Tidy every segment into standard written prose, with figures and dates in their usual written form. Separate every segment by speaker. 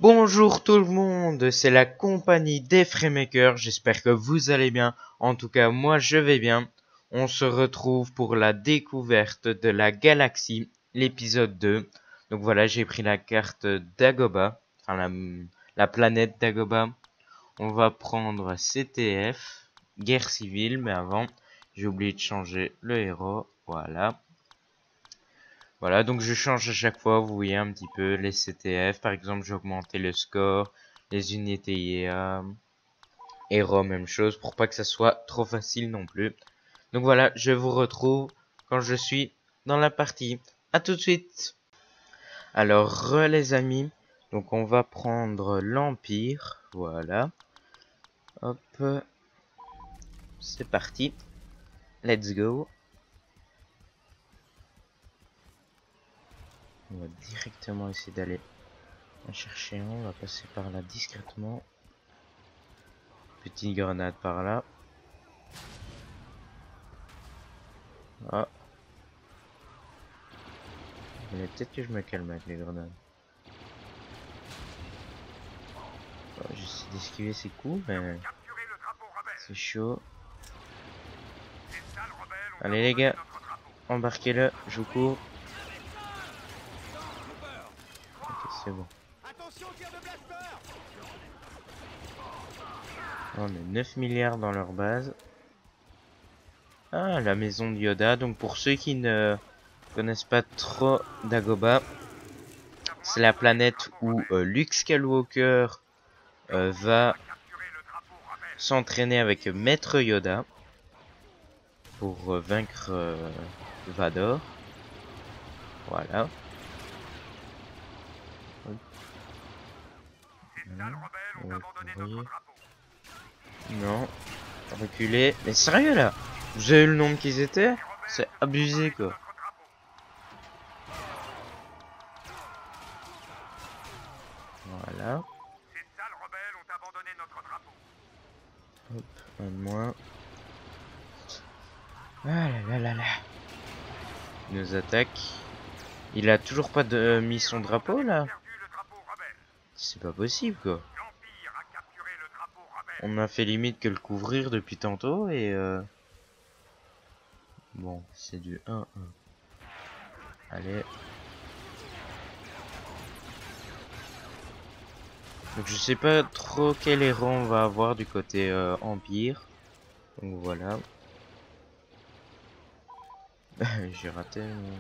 Speaker 1: Bonjour tout le monde, c'est la compagnie des Freemakers, j'espère que vous allez bien, en tout cas moi je vais bien. On se retrouve pour la découverte de la galaxie, l'épisode 2. Donc voilà, j'ai pris la carte Dagobah, enfin la planète Dagobah. On va prendre CTF, guerre civile, mais avant, j'ai oublié de changer le héros, voilà. Voilà, donc je change à chaque fois, vous voyez un petit peu les CTF. Par exemple, j'ai augmenté le score, les unités IEA, héros, même chose, pour pas que ça soit trop facile non plus. Donc voilà, je vous retrouve quand je suis dans la partie. À tout de suite. Alors, les amis, donc on va prendre l'Empire, voilà. Hop, c'est parti. Let's go. On va directement essayer d'aller en chercher un. On va passer par là discrètement. Petite grenade par là. Ah. Mais peut-être que je me calme avec les grenades. J'essaie d'esquiver ces coups, mais c'est chaud. Allez les gars, embarquez-le, je vous cours. Ok, c'est bon. On est 9 milliards dans leur base. Ah, la maison de Yoda. Donc pour ceux qui ne connaissent pas trop Dagobah, c'est la planète où Luke Skywalker va s'entraîner avec Maître Yoda pour vaincre Vador. Voilà. Non. Reculer. Mais sérieux là? Vous avez vu le nombre qu'ils étaient? C'est abusé quoi. Voilà. Hop, un de moins. Ah là là là là. Il nous attaque. Il a toujours pas mis son drapeau là? C'est pas possible quoi. On a fait limite que le couvrir depuis tantôt et bon, c'est du 1-1. Allez. Donc je sais pas trop quel héros on va avoir du côté Empire. Donc voilà. J'ai raté mon...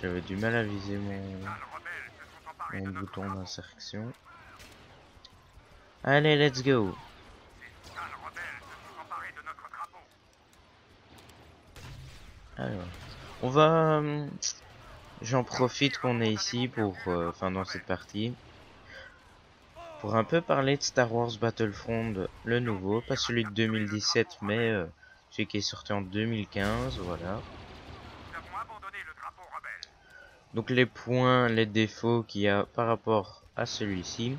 Speaker 1: J'avais du mal à viser mon bouton d'insertion. Allez, let's go. Alors, on va... J'en profite qu'on est ici pour... Enfin, dans cette partie. Pour un peu parler de Star Wars Battlefront, le nouveau. Pas celui de 2017, mais celui qui est sorti en 2015, voilà. Donc les points, les défauts qu'il y a par rapport à celui-ci.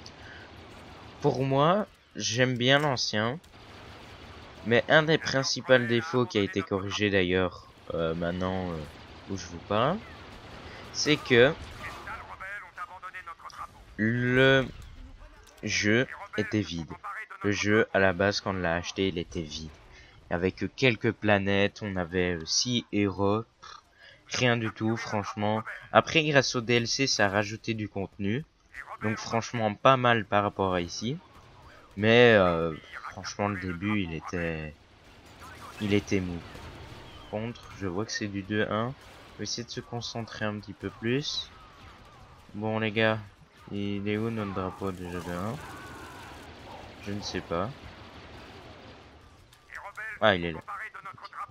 Speaker 1: Pour moi, j'aime bien l'ancien. Mais un des principaux défauts qui a été corrigé d'ailleurs maintenant où je vous parle, c'est que le jeu était vide. Le jeu à la base quand on l'a acheté il était vide. Avec quelques planètes, on avait 6 héros, rien du tout franchement. Après grâce au DLC ça a rajouté du contenu. Donc franchement pas mal par rapport à ici. Mais franchement le début il était mou. Par contre, je vois que c'est du 2-1. On va essayer de se concentrer un petit peu plus. Bon les gars, il est où notre drapeau déjà de 1? Je ne sais pas. Ah, il est là.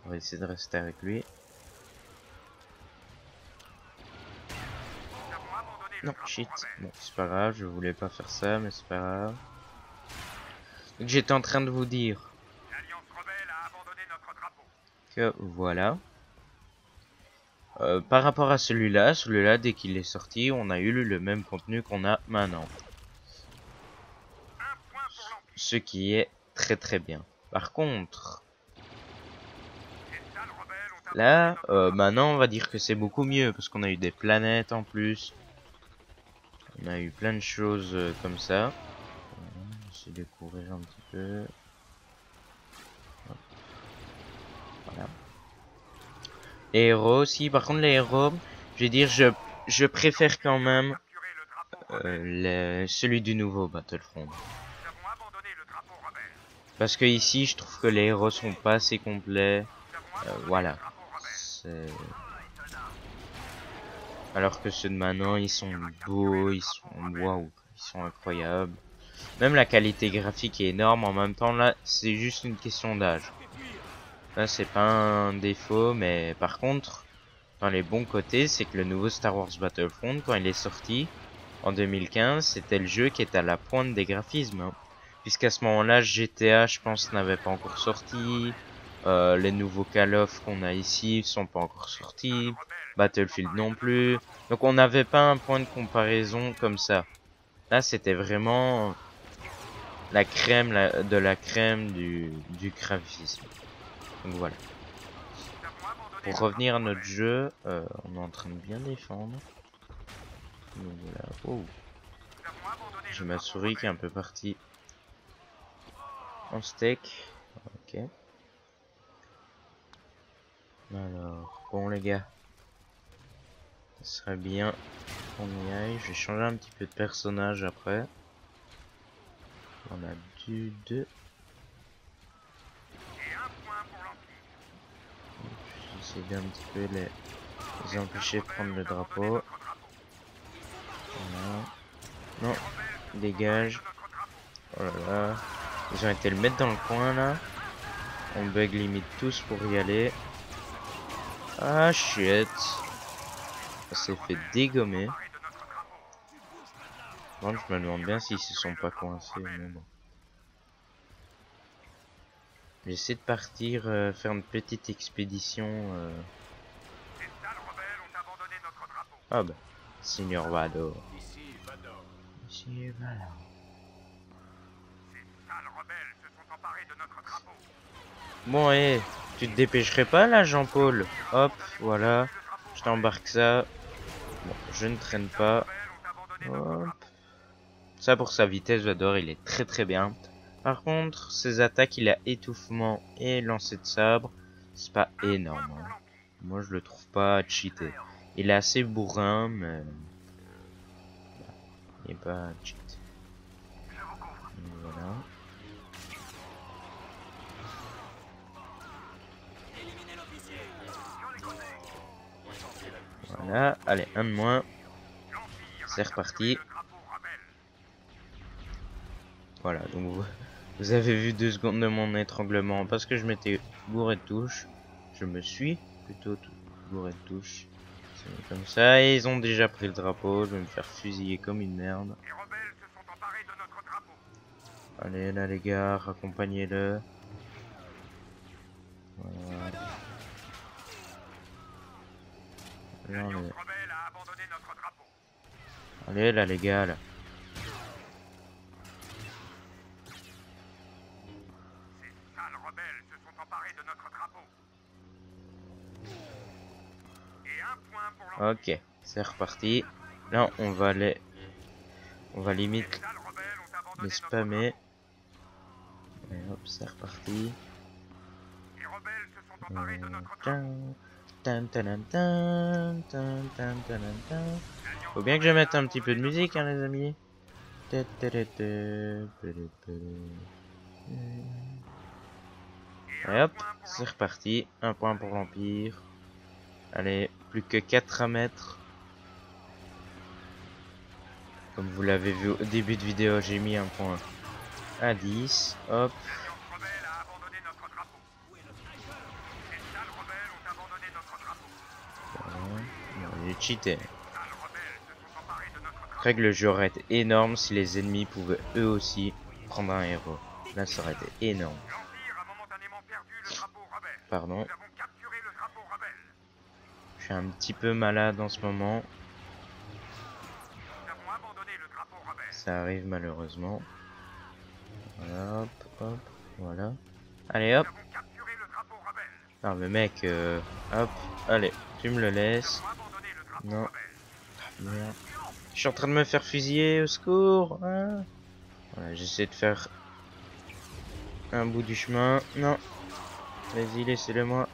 Speaker 1: On va essayer de rester avec lui. Non, shit. Bon, c'est pas grave, je voulais pas faire ça, mais c'est pas grave. Donc j'étais en train de vous dire que voilà. Par rapport à celui-là, dès qu'il est sorti, on a eu le même contenu qu'on a maintenant. Ce qui est très très bien. Par contre, Là, maintenant, on va dire que c'est beaucoup mieux parce qu'on a eu des planètes en plus. On a eu plein de choses comme ça. On va essayer de courir un petit peu. Hop. Voilà. Les héros aussi. Par contre, les héros, je vais dire, je préfère quand même celui du nouveau Battlefront. Parce que ici, je trouve que les héros sont pas assez complets. Voilà. Alors que ceux de maintenant, ils sont beaux, ils sont waouh, ils sont incroyables. Même la qualité graphique est énorme. En même temps, là, c'est juste une question d'âge. Là, c'est pas un défaut, mais par contre, dans les bons côtés, c'est que le nouveau Star Wars Battlefront, quand il est sorti en 2015, c'était le jeu qui était à la pointe des graphismes. Hein. Puisqu'à ce moment-là, GTA, je pense, n'avait pas encore sorti. Les nouveaux Call of qu'on a ici sont pas encore sortis. Battlefield non plus. Donc on n'avait pas un point de comparaison comme ça. Là, c'était vraiment la crème de la crème du graphisme. Donc voilà. Pour revenir à notre jeu, on est en train de bien défendre. Donc voilà. Oh. J'ai ma souris qui est un peu partie en steak. Ok. Alors, bon les gars. Ce serait bien qu'on y aille. Je vais changer un petit peu de personnage après. On a du 2. J'essaie d'un petit peu les empêcher de prendre le drapeau. Voilà. Non, dégage. Oh là là. Ils ont été le mettre dans le coin là. On bug limite tous pour y aller. Ah shit. Ça s'est fait dégommer. Bon, je me demande bien s'ils se sont pas coincés. Mais bon. J'essaie de partir faire une petite expédition. Ah bah, Seigneur Vado. Ici Vado. Bon, hé, tu te dépêcherais pas là, Jean-Paul? Hop, voilà. Je t'embarque ça. Bon, je ne traîne pas. Hop. Ça, pour sa vitesse, j'adore. Il est très très bien. Par contre, ses attaques, il a étouffement et lancer de sabre. C'est pas énorme. Hein. Moi, je le trouve pas cheaté. Il est assez bourrin, mais il est pas cheat. Donc, voilà. Voilà. Allez, un de moins. C'est reparti. Voilà, donc vous avez vu 2 secondes de mon étranglement parce que je m'étais bourré de touches. Je me suis plutôt bourré de touches. C'est comme ça, et ils ont déjà pris le drapeau. Je vais me faire fusiller comme une merde. Allez là les gars, raccompagnez-le. Voilà. Là, allez là les gars là. Ok, c'est reparti. Là, on va limite les spammer. Et hop, c'est reparti. Faut bien que je mette un petit peu de musique, hein, les amis. Et hop, c'est reparti. Un point pour l'Empire. Allez, plus que 4 à mettre. Comme vous l'avez vu au début de vidéo, j'ai mis un point à 10. Hop. J'ai cheaté. Après que le jeu aurait été énorme si les ennemis pouvaient eux aussi prendre un héros. Là, ça aurait été énorme. Pardon. Je suis un petit peu malade en ce moment. Ça arrive malheureusement. Voilà, hop, hop, voilà. Allez hop. Non mais mec, hop, allez, tu me le laisses. Non. Merde. Je suis en train de me faire fusiller, au secours. Hein. Voilà, j'essaie de faire un bout du chemin. Non. Vas-y, laissez-le moi.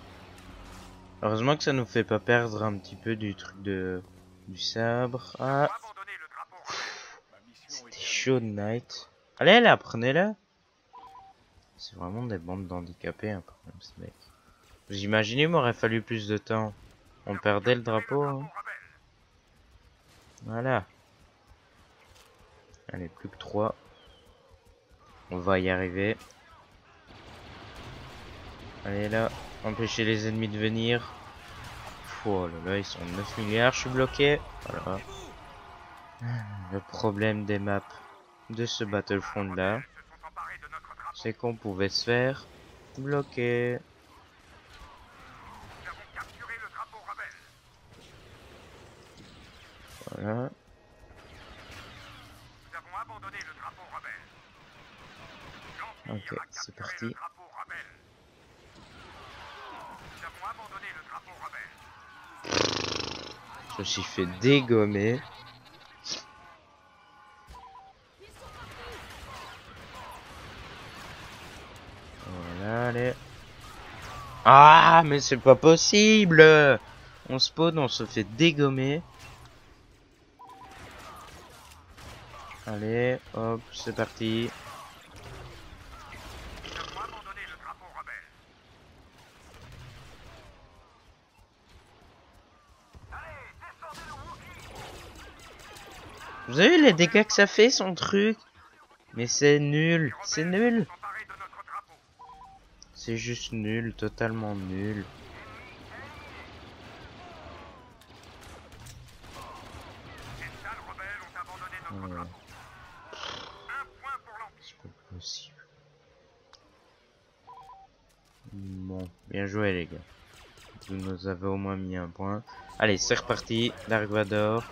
Speaker 1: Heureusement que ça nous fait pas perdre un petit peu du truc du sabre. Ah. C'était chaud de night. Allez là, prenez-le. C'est vraiment des bandes d'handicapés, un problème, ce mec. Vous imaginez, il m'aurait fallu plus de temps. On perdait le drapeau, hein. Voilà. Allez, plus que 3. On va y arriver. Allez là, empêcher les ennemis de venir. Oh là là, ils sont 9 milliards, je suis bloqué. Voilà. Le problème des maps de ce Battlefront là, c'est qu'on pouvait se faire bloquer. Voilà. Ok, c'est parti. Je me suis fait dégommer. Voilà, allez. Ah, mais c'est pas possible! On spawn, on se fait dégommer. Allez, hop, c'est parti. Vous avez vu les dégâts que ça fait, son truc? Mais c'est nul, c'est nul. C'est juste nul, totalement nul. Ouais. C'est pas possible. Bon, bien joué les gars. Vous nous avez au moins mis un point. Allez, c'est reparti. Dark Vador.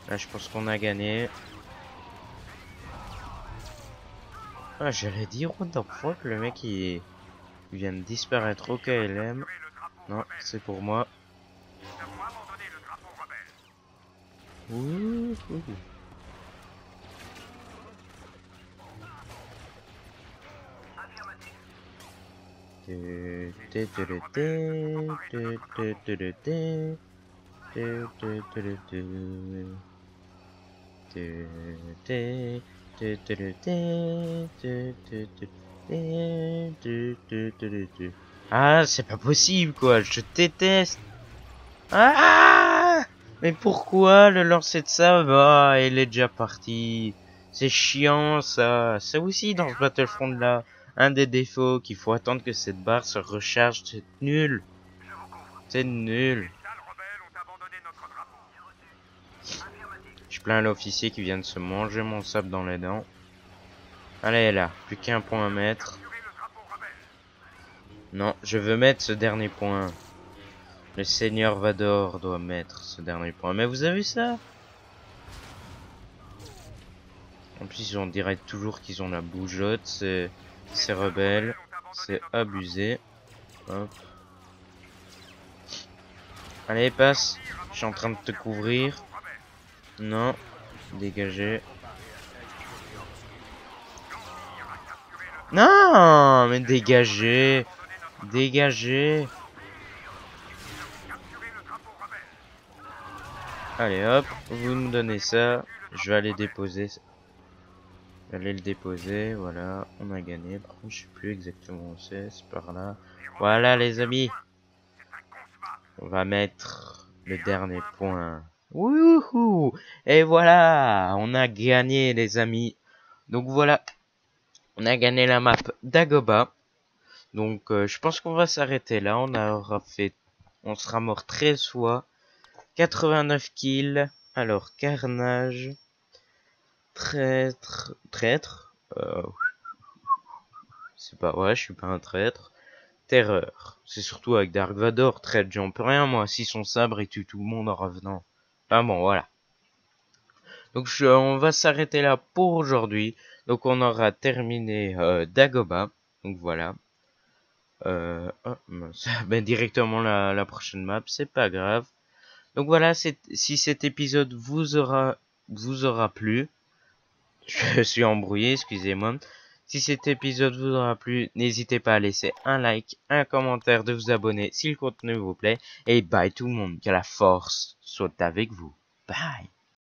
Speaker 1: Là, je pense qu'on a gagné. Ah, j'allais dire, what the fuck, le mec il vient de disparaître au KLM. Non, c'est pour moi. Ouh, ouh. Ah, c'est pas possible quoi, je déteste. Ah, mais pourquoi le lancer de ça? Bah, il est déjà parti. C'est chiant ça. C'est aussi dans ce Battlefront là un des défauts qu'il faut attendre que cette barre se recharge. C'est nul. C'est nul. Je plains l'officier qui vient de se manger mon sable dans les dents. Allez là, plus qu'un point à mettre. Non, je veux mettre ce dernier point. Le Seigneur Vador doit mettre ce dernier point. Mais vous avez vu ça? En plus, on dirait toujours qu'ils ont la bougeotte. C'est rebelle. C'est abusé. Hop. Allez, passe. Je suis en train de te couvrir. Non. Dégagez. Non, mais dégagez. Dégagez. Allez, hop. Vous me donnez ça. Je vais aller déposer. Aller le déposer. Voilà. On a gagné. Par contre, je sais plus exactement où c'est. C'est par là. Voilà, les amis. On va mettre le dernier point. Wouhou! Et voilà, on a gagné les amis. Donc voilà, on a gagné la map d'Agoba. Donc je pense qu'on va s'arrêter là. On sera mort 13 fois, 89 kills. Alors carnage, traître. C'est pas ouais, je suis pas un traître. Terreur. C'est surtout avec Dark Vador, traître, j'en peux rien moi. Si son sabre il tue tout le monde en revenant. Ah bon, voilà. Donc on va s'arrêter là pour aujourd'hui. Donc on aura terminé Dagoba. Donc voilà. Oh, mince. Ben, directement la prochaine map, c'est pas grave. Donc voilà, si cet épisode vous aura plu, je suis embrouillé, excusez-moi. Si cet épisode vous aura plu, n'hésitez pas à laisser un like, un commentaire, de vous abonner si le contenu vous plaît. Et bye tout le monde, que la force soit avec vous. Bye.